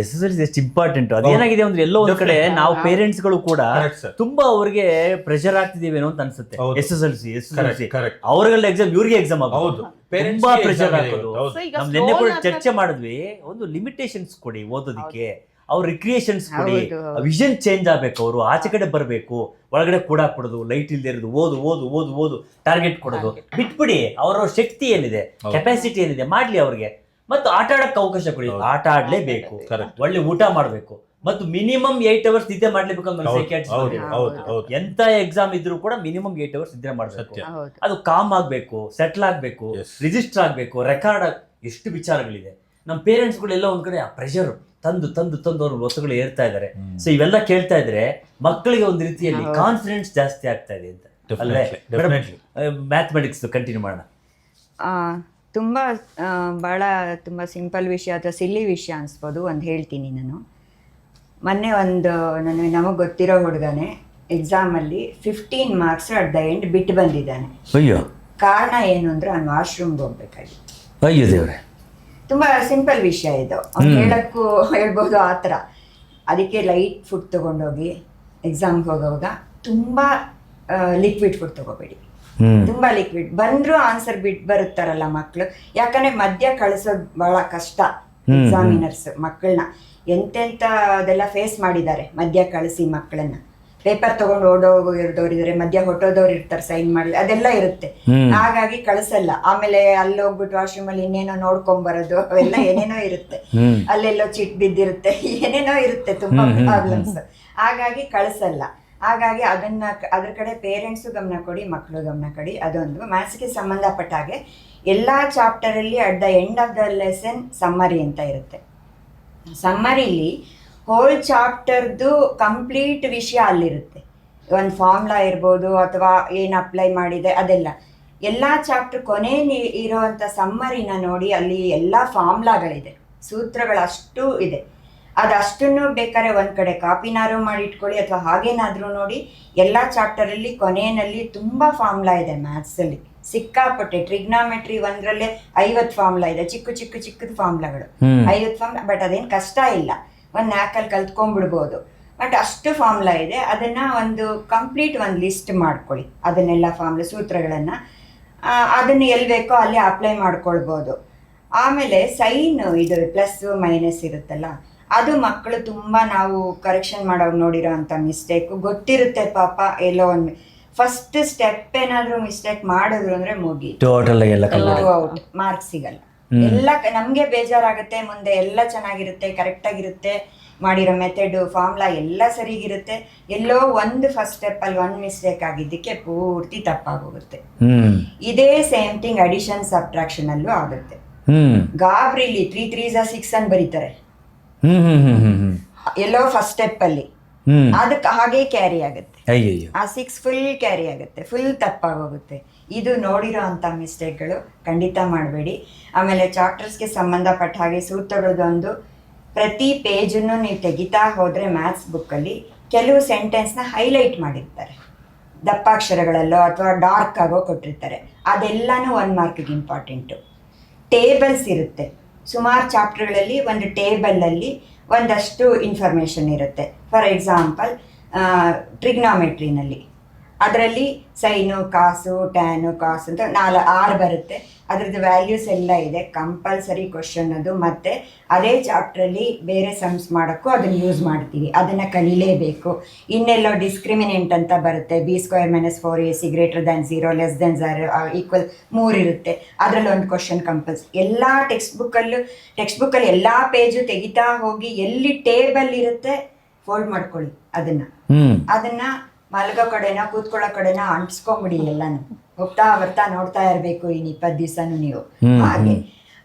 SSLC ಎಷ್ಟು important. ಅದೇನಾಗಿದೆ ಅಂದ್ರೆ ಎಲ್ಲೋ ಒಂದ್ ಕಡೆ ನಾವು ಪೇರೆಂಟ್ಸ್ ಗಳು ಕೂಡ ತುಂಬಾ ಅವ್ರಿಗೆ ಪ್ರೆಷರ್ ಆಗ್ತಿದೀವಿ ಏನೋ ಅಂತ ಅನ್ಸುತ್ತೆ. SSLC ಅವ್ರಿಗೆಲ್ಲ ಎಕ್ಸಾಮ್, ಇವ್ರಿಗೆ ಎಕ್ಸಾಮ್ ಆಗೋದು, ತುಂಬಾ ಪ್ರೆಷರ್ ಹಾಕೋದು. ನಮ್ ನೆನ್ನೆ ಕೂಡ ಚರ್ಚೆ ಮಾಡಿದ್ವಿ, ಒಂದು ಲಿಮಿಟೇಷನ್ಸ್ ಕೊಡಿ ಓದೋದಿಕ್ಕೆ, ಅವ್ರ ರಿಕ್ರಿಯೇಷನ್ಸ್ ಕೊಡಿ, ವಿಷನ್ ಚೇಂಜ್ ಆಗ್ಬೇಕು, ಅವರು ಆಚೆ ಕಡೆ ಬರಬೇಕು, ಒಳಗಡೆ ಕೂಡಾಕ್ಬಿಡೋದು, ಲೈಟ್ ಇಲ್ದೇ ಇರೋದು, ಓದು ಓದು ಓದು ಓದು ಟಾರ್ಗೆಟ್ ಕೊಡೋದು ಬಿಟ್ಬಿಡಿ. ಅವ್ರ ಶಕ್ತಿ ಏನಿದೆ, ಕೆಪಾಸಿಟಿ ಏನಿದೆ ಮಾಡ್ಲಿ ಅವ್ರಿಗೆ. ಮತ್ತು ಆಟ ಆಡಕ್ಕೆ ಅವಕಾಶ ಕೊಡಿ, ಆಟ ಆಡ್ಲೇಬೇಕು, ಒಳ್ಳೆ ಊಟ ಮಾಡ್ಬೇಕು, ಮತ್ತು ಮಿನಿಮಮ್ 8 hours ನಿದ್ದೆ ಮಾಡ್ಲೇಬೇಕು. ಎಂತ ಎಕ್ಸಾಮ್ ಇದ್ರು ಕೂಡ ಮಿನಿಮಮ್ 8 hours ನಿದ್ದೆ ಮಾಡ್ಬೇಕು. ಅದು ಕಾಮ್ ಆಗ್ಬೇಕು, ಸೆಟ್ಲ್ ಆಗ್ಬೇಕು, ರಿಜಿಸ್ಟರ್ ಆಗ್ಬೇಕು, ರೆಕಾರ್ಡ್ ಎಷ್ಟು ವಿಚಾರಗಳಿದೆ. ನಮ್ಮ ಪೇರೆಂಟ್ಸ್ಗಳೆಲ್ಲ ಒಂದ್ ಕಡೆ ಆ ಪ್ರೆಷರ್ ತಂದು ತಂದು ತಂದು ಅವ್ರ ಒತ್ತುಗಳು ಏರ್ತಾ ಇದಾರೆ. ಸೊ ಇವೆಲ್ಲ ಕೇಳ್ತಾ ಇದ್ರೆ ಮಕ್ಕಳಿಗೆ ಒಂದು ರೀತಿಯಲ್ಲಿ ಕಾನ್ಫಿಡೆನ್ಸ್ ಜಾಸ್ತಿ ಆಗ್ತಾ ಇದೆ ಅಂತ ಅಲ್ವೇ? ಮ್ಯಾಥಮೆಟಿಕ್ಸ್ ಕಂಟಿನ್ಯೂ ಮಾಡೋಣ. ತುಂಬ ಸಿಂಪಲ್ ವಿಷಯ ಅಥವಾ ಸಿಲ್ಲಿ ವಿಷಯ ಅನ್ಸ್ಬೋದು. ಒಂದು ಹೇಳ್ತೀನಿ ನಾನು. ಮೊನ್ನೆ ನಮಗೆ ಗೊತ್ತಿರೋ ಹುಡುಗನೇ ಎಕ್ಸಾಮಲ್ಲಿ 15 marks ಅಟ್ ದ ಎಂಡ್ ಬಿಟ್ಟು ಬಂದಿದ್ದಾನೆ. ಅಯ್ಯೋ, ಕಾರಣ ಏನು ಅಂದ್ರೆ ಅವ್ನು ವಾಶ್ರೂಮ್ಗೆ ಹೋಗ್ಬೇಕಾಗಿತ್ತು. ಅಯ್ಯೋ ದೇವ್ರೆ, ತುಂಬ ಸಿಂಪಲ್ ವಿಷಯ ಇದು, ಅವ್ನು ಹೇಳಕ್ಕೂ ಹೇಳ್ಬೋದು ಆ ಥರ. ಅದಕ್ಕೆ ಲೈಟ್ ಫುಡ್ ತೊಗೊಂಡೋಗಿ ಎಕ್ಸಾಮ್ಗೆ ಹೋಗೋವಾಗ ತುಂಬ ಲಿಕ್ವಿಡ್ ಫುಡ್ ತೊಗೋಬೇಡಿ. ತುಂಬ ಲಿಕ್ವಿಡ್ ಬಂದರೂ ಆನ್ಸರ್ ಬಿಟ್ಟು ಬರುತ್ತಾರಲ್ಲ ಮಕ್ಕಳು, ಯಾಕಂದರೆ ಮಧ್ಯ ಕಳಿಸೋದು ಭಾಳ ಕಷ್ಟ. ಎಕ್ಸಾಮಿನರ್ಸ್ ಮಕ್ಕಳನ್ನ ಅದೆಲ್ಲ ಫೇಸ್ ಮಾಡಿದ್ದಾರೆ. ಮಧ್ಯ ಕಳಿಸಿ ಮಕ್ಕಳನ್ನ ಪೇಪರ್ ತೊಗೊಂಡು ಓಡೋಗಿರೋದವ್ರು ಇದ್ದಾರೆ, ಮಧ್ಯ ಹೊಟ್ಟೋದವ್ರು ಇರ್ತಾರೆ, ಸೈನ್ ಮಾಡಿ ಅದೆಲ್ಲ ಇರುತ್ತೆ. ಹಾಗಾಗಿ ಕಳಿಸಲ್ಲ. ಆಮೇಲೆ ಅಲ್ಲಿ ಹೋಗ್ಬಿಟ್ಟು ವಾಶ್ರೂಮಲ್ಲಿ ಇನ್ನೇನೋ ನೋಡ್ಕೊಂಬರೋದು, ಅವೆಲ್ಲ ಏನೇನೋ ಇರುತ್ತೆ. ಅಲ್ಲೆಲ್ಲೋ ಚಿಟ್ ಬಿದ್ದಿರುತ್ತೆ, ಏನೇನೋ ಇರುತ್ತೆ, ತುಂಬಾ ಪ್ರಾಬ್ಲಮ್ಸ್. ಹಾಗಾಗಿ ಕಳಿಸಲ್ಲ. ಹಾಗಾಗಿ ಅದ್ರ ಕಡೆ ಪೇರೆಂಟ್ಸು ಗಮನ ಕೊಡಿ, ಮಕ್ಕಳು ಗಮನ ಕೊಡಿ. ಅದೊಂದು. ಮ್ಯಾಥ್ಸ್ಗೆ ಸಂಬಂಧಪಟ್ಟ ಹಾಗೆ ಎಲ್ಲ ಚಾಪ್ಟರಲ್ಲಿ at the end of the lesson summary ಅಂತ ಇರುತ್ತೆ. ಸಮ್ಮರಿಲಿ ಹೋಲ್ ಚಾಪ್ಟರ್ದು ಕಂಪ್ಲೀಟ್ ವಿಷಯ ಅಲ್ಲಿರುತ್ತೆ. ಒಂದು ಫಾರ್ಮುಲಾ ಇರ್ಬೋದು ಅಥವಾ ಏನು ಅಪ್ಲೈ ಮಾಡಿದೆ ಅದೆಲ್ಲ. ಎಲ್ಲ ಚಾಪ್ಟರ್ ಕೊನೆಯಲ್ಲಿ ಇರೋವಂಥ ಸಮ್ಮರಿನ ನೋಡಿ, ಅಲ್ಲಿ ಎಲ್ಲ ಫಾರ್ಮುಲಾಗಳಿದೆ, ಸೂತ್ರಗಳಷ್ಟು ಇದೆ. ಅದಷ್ಟನ್ನು ಬೇಕಾದ್ರೆ ಒಂದು ಕಡೆ ಕಾಪಿನಾರು ಮಾಡಿ ಇಟ್ಕೊಳ್ಳಿ ಅಥವಾ ಹಾಗೇನಾದರೂ ನೋಡಿ. ಎಲ್ಲ ಚಾಪ್ಟರಲ್ಲಿ ಕೊನೆಯಲ್ಲಿ ತುಂಬ ಫಾರ್ಮುಲಾ ಇದೆ. ಮ್ಯಾಥ್ಸಲ್ಲಿ ಸಿಕ್ಕಾಪಟ್ಟೆ. ಟ್ರಿಗ್ನಾಮೆಟ್ರಿ ಒಂದರಲ್ಲೇ 50 ಫಾರ್ಮುಲಾ ಇದೆ, ಚಿಕ್ಕದು ಫಾರ್ಮುಲಾಗಳು 50 ಫಾರ್ಮುಲಾ. ಬಟ್ ಅದೇನು ಕಷ್ಟ ಇಲ್ಲ, ಒಂದು ನ್ಯಾಕಲ್ಲಿ ಕಲ್ತ್ಕೊಂಡ್ಬಿಡ್ಬೋದು. ಬಟ್ ಅಷ್ಟು ಫಾರ್ಮುಲಾ ಇದೆ. ಅದನ್ನು ಒಂದು ಕಂಪ್ಲೀಟ್ ಒಂದು ಲಿಸ್ಟ್ ಮಾಡ್ಕೊಳ್ಳಿ, ಅದನ್ನೆಲ್ಲ ಫಾರ್ಮುಲಾ ಸೂತ್ರಗಳನ್ನು. ಅದನ್ನು ಎಲ್ಲಿ ಬೇಕೋ ಅಲ್ಲಿ ಅಪ್ಲೈ ಮಾಡ್ಕೊಳ್ಬೋದು. ಆಮೇಲೆ ಸೈನ್ ಇದು ಪ್ಲಸ್ ಮೈನಸ್ ಇರುತ್ತಲ್ಲ, ಅದು ಮಕ್ಕಳು ತುಂಬ ನಾವು ಕರೆಕ್ಷನ್ ಮಾಡೋವಾಗ ನೋಡಿರೋ ಅಂಥ ಮಿಸ್ಟೇಕು ಗೊತ್ತಿರುತ್ತೆ ಪಾಪ. ಎಲ್ಲೋ ಒಂದು ಫಸ್ಟ್ ಸ್ಟೆಪ್ ಏನಾದರೂ ಮಿಸ್ಟೇಕ್ ಮಾಡಿದ್ರು ಅಂದರೆ ಮುಗಿ ಔಟ್, ಮಾರ್ಕ್ಸ್ ಸಿಗಲ್ಲ. ಎಲ್ಲ ನಮಗೆ ಬೇಜಾರಾಗುತ್ತೆ. ಮುಂದೆ ಎಲ್ಲ ಚೆನ್ನಾಗಿರುತ್ತೆ, ಕರೆಕ್ಟಾಗಿರುತ್ತೆ, ಮಾಡಿರೋ ಮೆಥಡ್ ಫಾರ್ಮುಲಾ ಎಲ್ಲ ಸರಿಗಿರುತ್ತೆ. ಎಲ್ಲೋ ಒಂದು ಫಸ್ಟ್ ಸ್ಟೆಪ್ಪಲ್ಲಿ ಒಂದು ಮಿಸ್ಟೇಕ್ ಆಗಿದ್ದಕ್ಕೆ ಪೂರ್ತಿ ತಪ್ಪಾಗೋಗುತ್ತೆ. ಇದೇ ಸೇಮ್ ಥಿಂಗ್ ಅಡಿಷನ್ ಸಬ್ಟ್ರಾಕ್ಷನ್ ಅಲ್ಲೂ ಆಗುತ್ತೆ. ಗಾಬ್ರಿಲಿ 3 3s 6 ಅಂತ ಬರೀತಾರೆ ಎಲ್ಲೋ ಫಸ್ಟ್ ಸ್ಟೆಪ್ ಅಲ್ಲಿ, ಅದಕ್ಕೆ ಹಾಗೆ ಕ್ಯಾರಿ ಆಗುತ್ತೆ. ಆ 6 ಫುಲ್ ಕ್ಯಾರಿ ಆಗುತ್ತೆ, ಫುಲ್ ತಪ್ಪಾಗೋಗುತ್ತೆ. ಇದು ನೋಡಿರೋ ಅಂಥ ಮಿಸ್ಟೇಕ್ಗಳು ಖಂಡಿತ ಮಾಡಬೇಡಿ. ಆಮೇಲೆ ಚಾಪ್ಟರ್ಸ್ಗೆ ಸಂಬಂಧಪಟ್ಟ ಹಾಗೆ ಸೂತ್ರಗಳದೊಂದು ಪ್ರತಿ ಪೇಜನ್ನು ನೀವು ತೆಗಿತಾ ಹೋದರೆ ಮ್ಯಾಥ್ಸ್ ಬುಕ್ಕಲ್ಲಿ ಕೆಲವು ಸೆಂಟೆನ್ಸ್ನ ಹೈಲೈಟ್ ಮಾಡಿರ್ತಾರೆ, ದಪ್ಪಾಕ್ಷರಗಳಲ್ಲೋ ಅಥವಾ ಡಾರ್ಕ್ ಆಗೋ ಕೊಟ್ಟಿರ್ತಾರೆ. ಅದೆಲ್ಲನೂ 1 ಮಾರ್ಕ್ಗೆ ಇಂಪಾರ್ಟೆಂಟು. ಟೇಬಲ್ಸ್ ಇರುತ್ತೆ ಸುಮಾರು ಚಾಪ್ಟರ್ಗಳಲ್ಲಿ. ಒಂದು ಟೇಬಲಲ್ಲಿ ಒಂದಷ್ಟು ಇನ್ಫಾರ್ಮೇಷನ್ ಇರುತ್ತೆ. ಫಾರ್ ಎಕ್ಸಾಂಪಲ್ ಟ್ರಿಗ್ನಾಮೆಟ್ರಿನಲ್ಲಿ ಅದರಲ್ಲಿ ಸೈನು, ಕಾಸು, ಟ್ಯಾನು, ಕಾಸು ಅಂತ 6 ಬರುತ್ತೆ. ಅದರದ್ದು ವ್ಯಾಲ್ಯೂಸ್ ಎಲ್ಲ ಇದೆ. ಕಂಪಲ್ಸರಿ ಕ್ವಶನ್ ಅದು. ಮತ್ತು ಅದೇ ಚಾಪ್ಟ್ರಲ್ಲಿ ಬೇರೆ ಸಮ್ಸ್ ಮಾಡೋಕ್ಕೂ ಅದನ್ನು ಯೂಸ್ ಮಾಡ್ತೀವಿ, ಅದನ್ನು ಕಲೀಲೇಬೇಕು. ಇನ್ನೆಲ್ಲೋ ಡಿಸ್ಕ್ರಿಮಿನೆಂಟ್ ಅಂತ ಬರುತ್ತೆ, B² - 4AC > 0 <0 = 3 ಇರುತ್ತೆ. ಅದರಲ್ಲಿ ಒಂದು ಕ್ವಶನ್ ಕಂಪಲ್ಸರಿ. ಎಲ್ಲ ಟೆಕ್ಸ್ಟ್ ಬುಕ್ಕಲ್ಲಿ ಎಲ್ಲ ಪೇಜು ತೆಗಿತಾ ಹೋಗಿ ಎಲ್ಲಿ ಟೇಬಲ್ ಇರುತ್ತೆ ಫೋಲ್ಡ್ ಮಾಡ್ಕೊಳ್ಳಿ. ಅದನ್ನು ಮಲಗೋ ಕಡೆನ ಕೂತ್ಕೊಳ್ಳೋ ಕಡೆನ ಅಂಟಿಸ್ಕೊಂಬಿಡಿ. ಎಲ್ಲಾನು ಹೋಗ್ತಾ ಬರ್ತಾ ನೋಡ್ತಾ ಇರಬೇಕು ಇನ್ನು 20 ದಿವಸನೂ ನೀವು. ಹಾಗೆ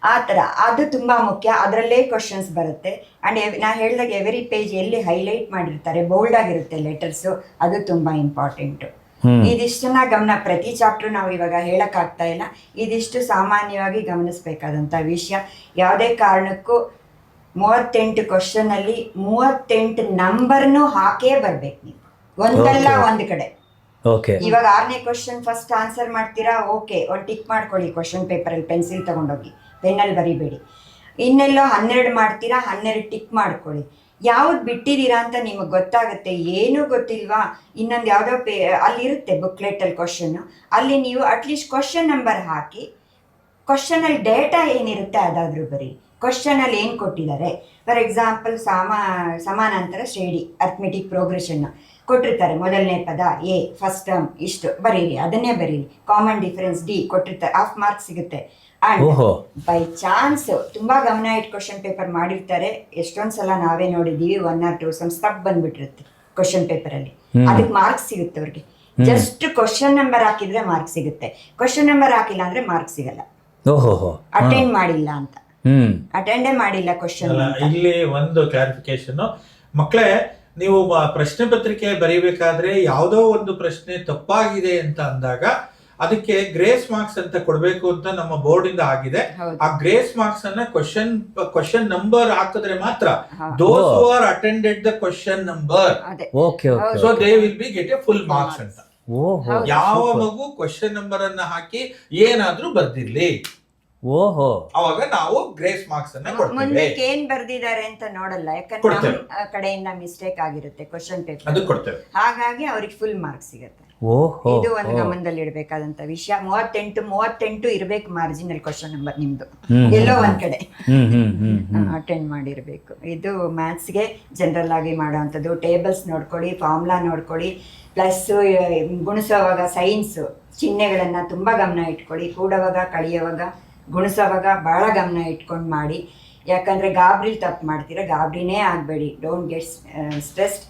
ಆ ಥರ ಅದು ತುಂಬ ಮುಖ್ಯ. ಅದರಲ್ಲೇ ಕ್ವಶನ್ಸ್ ಬರುತ್ತೆ. ಆ್ಯಂಡ್ ನಾ ಹೇಳಿದಾಗ ಎವ್ರಿ ಪೇಜ್ ಎಲ್ಲಿ ಹೈಲೈಟ್ ಮಾಡಿರ್ತಾರೆ ಬೋಲ್ಡ್ ಆಗಿರುತ್ತೆ ಲೆಟರ್ಸು, ಅದು ತುಂಬ ಇಂಪಾರ್ಟೆಂಟು. ಇದಿಷ್ಟನ್ನ ಗಮನ, ಪ್ರತಿ ಚಾಪ್ಟರ್ ನಾವು ಇವಾಗ ಹೇಳೋಕ್ಕಾಗ್ತಾ ಇಲ್ಲ, ಇದಿಷ್ಟು ಸಾಮಾನ್ಯವಾಗಿ ಗಮನಿಸಬೇಕಾದಂಥ ವಿಷಯ. ಯಾವುದೇ ಕಾರಣಕ್ಕೂ 38 ಕ್ವಶನಲ್ಲಿ 38 ನಂಬರ್ನೂ ಹಾಕೇ ಬರ್ಬೇಕು ನೀವು, ಒಂದಲ್ಲ ಒಂದು ಕಡೆ. ಇವಾಗ 6ನೇ ಕ್ವಶನ್ ಫಸ್ಟ್ ಆನ್ಸರ್ ಮಾಡ್ತೀರಾ, ಓಕೆ, ಒಂದು ಟಿಕ್ ಮಾಡ್ಕೊಳ್ಳಿ ಕ್ವಶನ್ ಪೇಪರಲ್ಲಿ, ಪೆನ್ಸಿಲ್ ತಗೊಂಡೋಗಿ ಪೆನ್ನಲ್ಲಿ ಬರಿಬೇಡಿ. ಇನ್ನೆಲ್ಲೋ 12 ಮಾಡ್ತೀರಾ, 12 ಟಿಕ್ ಮಾಡ್ಕೊಳ್ಳಿ. ಯಾವ್ದು ಬಿಟ್ಟಿದ್ದೀರಾ ಅಂತ ನಿಮಗೆ ಗೊತ್ತಾಗುತ್ತೆ. ಏನೂ ಗೊತ್ತಿಲ್ವಾ, ಇನ್ನೊಂದು ಯಾವುದೋ ಅಲ್ಲಿರುತ್ತೆ ಬುಕ್ಲೆಟಲ್ಲಿ ಕ್ವಶನ್ನು, ಅಲ್ಲಿ ನೀವು ಅಟ್ಲೀಸ್ಟ್ ಕ್ವಶನ್ ನಂಬರ್ ಹಾಕಿ ಕ್ವಶನಲ್ಲಿ ಡೇಟಾ ಏನಿರುತ್ತೆ ಅದಾದರೂ ಬರೀ. ಕ್ವಶನಲ್ಲಿ ಏನು ಕೊಟ್ಟಿದ್ದಾರೆ, ಫಾರ್ ಎಕ್ಸಾಂಪಲ್ ಸಮಾನಾಂತರ ಶ್ರೇಣಿ ಅರ್ಥಮೆಟಿಕ್ ಪ್ರೋಗ್ರೆಷನ್ ಕೊಟ್ಟಿರ್ತಾರೆ, ಮೊದಲನೇ ಪದ ಎ ಫಸ್ಟ್ ಟರ್ಮ್ ಇಷ್ಟು ಬರೀರಿ, ಅದನ್ನೇ ಬರೀರಿ. ಕಾಮನ್ ಡಿಫರೆನ್ಸ್ ಡಿ ಕೊಟ್ಟಿರ್ತಾರೆ, ಹಾಫ್ ಮಾರ್ಕ್ ಸಿಗುತ್ತೆ. ಅಂಡ್ ಬೈ ಚಾನ್ಸ್ ತುಂಬಾ ಗಮನ ಇಟ್ಟು ಕ್ವಶನ್ ಪೇಪರ್ ಮಾಡಿರ್ತಾರೆ. ಎಷ್ಟೊಂದು ಸಲ ನಾವೇ ನೋಡಿದೀವಿ, 1 or 2 ಸಮ್ ಸ್ಟಕ್ ಬಂದ್ಬಿಟ್ಟಿರುತ್ತೆ ಕ್ವಶನ್ ಪೇಪರಲ್ಲಿ, ಅದಕ್ಕೆ ಮಾರ್ಕ್ಸ್ ಸಿಗುತ್ತೆ ಅವ್ರಿಗೆ. ಜಸ್ಟ್ ಕ್ವಶನ್ ನಂಬರ್ ಹಾಕಿದ್ರೆ ಮಾರ್ಕ್ ಸಿಗುತ್ತೆ, ಕ್ವಶನ್ ನಂಬರ್ ಹಾಕಿಲ್ಲ ಅಂದ್ರೆ ಮಾರ್ಕ್ ಸಿಗಲ್ಲ. ಅಟೆಂಡ್ ಮಾಡಿಲ್ಲ ಅಂತ, ಅಟೆಂಡೇ ಮಾಡಿಲ್ಲ ಕ್ವಶನ್. ಇಲ್ಲಿ ಒಂದು ಕ್ಲಾರಿಫಿಕೇಶನ್ ಮಕ್ಕಳೇ, ನೀವು ಪ್ರಶ್ನೆ ಪತ್ರಿಕೆ ಬರೀಬೇಕಾದ್ರೆ ಯಾವುದೋ ಒಂದು ಪ್ರಶ್ನೆ ತಪ್ಪಾಗಿದೆ ಅಂತ ಅಂದಾಗ ಅದಕ್ಕೆ ಗ್ರೇಸ್ ಮಾರ್ಕ್ಸ್ ಅಂತ ಕೊಡ್ಬೇಕು ಅಂತ ನಮ್ಮ ಬೋರ್ಡ್ ಇಂದ ಆಗಿದೆ. ಆ ಗ್ರೇಸ್ ಮಾರ್ಕ್ಸ್ ಅನ್ನ ಕ್ವಶನ್ ನಂಬರ್ ಹಾಕಿದ್ರೆ ಮಾತ್ರ, those who are attended the question number, so they will be get a full marks ಅಂತ. ಯಾವ ಮಗು ಕ್ವಶನ್ ನಂಬರ್ ಅನ್ನ ಹಾಕಿ ಏನಾದ್ರೂ ಬರ್ದಿರ್ಲಿ, ಅವಾಗ ನಾವು ಗ್ರೇಸ್ ಮಾರ್ಕ್ಸ್ ಅನ್ನ ಕೊಡ್ತೇವೆ. ಮುಂದಕ್ಕೆ ಏನ್ ಬರ್ದಿದ್ದಾರೆ ಅಂತ ನೋಡಲ್ಲ, ಯಾಕಂದ್ರೆ ನಮ್ಮ ಕಡೆಯಿಂದ ಮಿಸ್ಟೇಕ್ ಆಗಿರುತ್ತೆ ಕ್ವಶನ್ ಪೇಪರ್, ಅದು ಕೊಡ್ತೇವೆ. ಹಾಗಾಗಿ ಅವ್ರಿಗೆ ಫುಲ್ ಮಾರ್ಕ್ಸ್ ಸಿಗುತ್ತೆ. ಇದು ಒಂದು ಗಮನದಲ್ಲಿ ಇಡಬೇಕಾದಂತ ವಿಷಯ. 38 ಇರ್ಬೇಕು ಮಾರ್ಜಿನಲ್ ಕ್ವಶನ್ ನಂಬರ್ ನಿಮ್ದು, ಎಲ್ಲೋ ಒಂದ್ ಕಡೆ ಅಟೆಂಡ್ ಮಾಡಿರ್ಬೇಕು. ಇದು ಮ್ಯಾಥ್ಸ್ಗೆ ಜನರಲ್ ಆಗಿ ಮಾಡುವಂಥದ್ದು. ಟೇಬಲ್ಸ್ ನೋಡ್ಕೊಳ್ಳಿ, ಫಾರ್ಮುಲಾ ನೋಡ್ಕೊಳ್ಳಿ, ಪ್ಲಸ್ ಗುಣಿಸೋವಾಗ ಸೈನ್ಸ್ ಚಿಹ್ನೆಗಳನ್ನ ತುಂಬಾ ಗಮನ ಇಟ್ಕೊಳ್ಳಿ. ಕೂಡುವಾಗ, ಕಳಿಯುವಾಗ, ಗುಣಿಸೋವಾಗ ಬಹಳ ಗಮನ ಇಟ್ಕೊಂಡು ಮಾಡಿ. ಯಾಕಂದ್ರೆ ಗಾಬರಿಲಿ ತಪ್ಪು ಮಾಡ್ತೀರಾ, ಗಾಬರಿನೇ ಆಗಬೇಡಿ. Don't get stressed.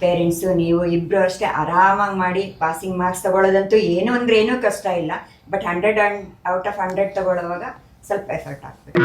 ಪೇರೆಂಟ್ಸು ನೀವು ಇಬ್ಬರು ಅಷ್ಟೇ ಆರಾಮಾಗಿ ಮಾಡಿ. ಪಾಸಿಂಗ್ ಮಾರ್ಕ್ಸ್ ತಗೊಳ್ಳೋದಂತೂ ಏನು ಅಂದ್ರೆ ಏನೂ ಕಷ್ಟ ಇಲ್ಲ, ಬಟ್ 100 ಔಟ್ ಆಫ್ 100 ತಗೊಳ್ಳುವಾಗ ಸ್ವಲ್ಪ ಎಫರ್ಟ್ ಆಗ್ಬೇಕು.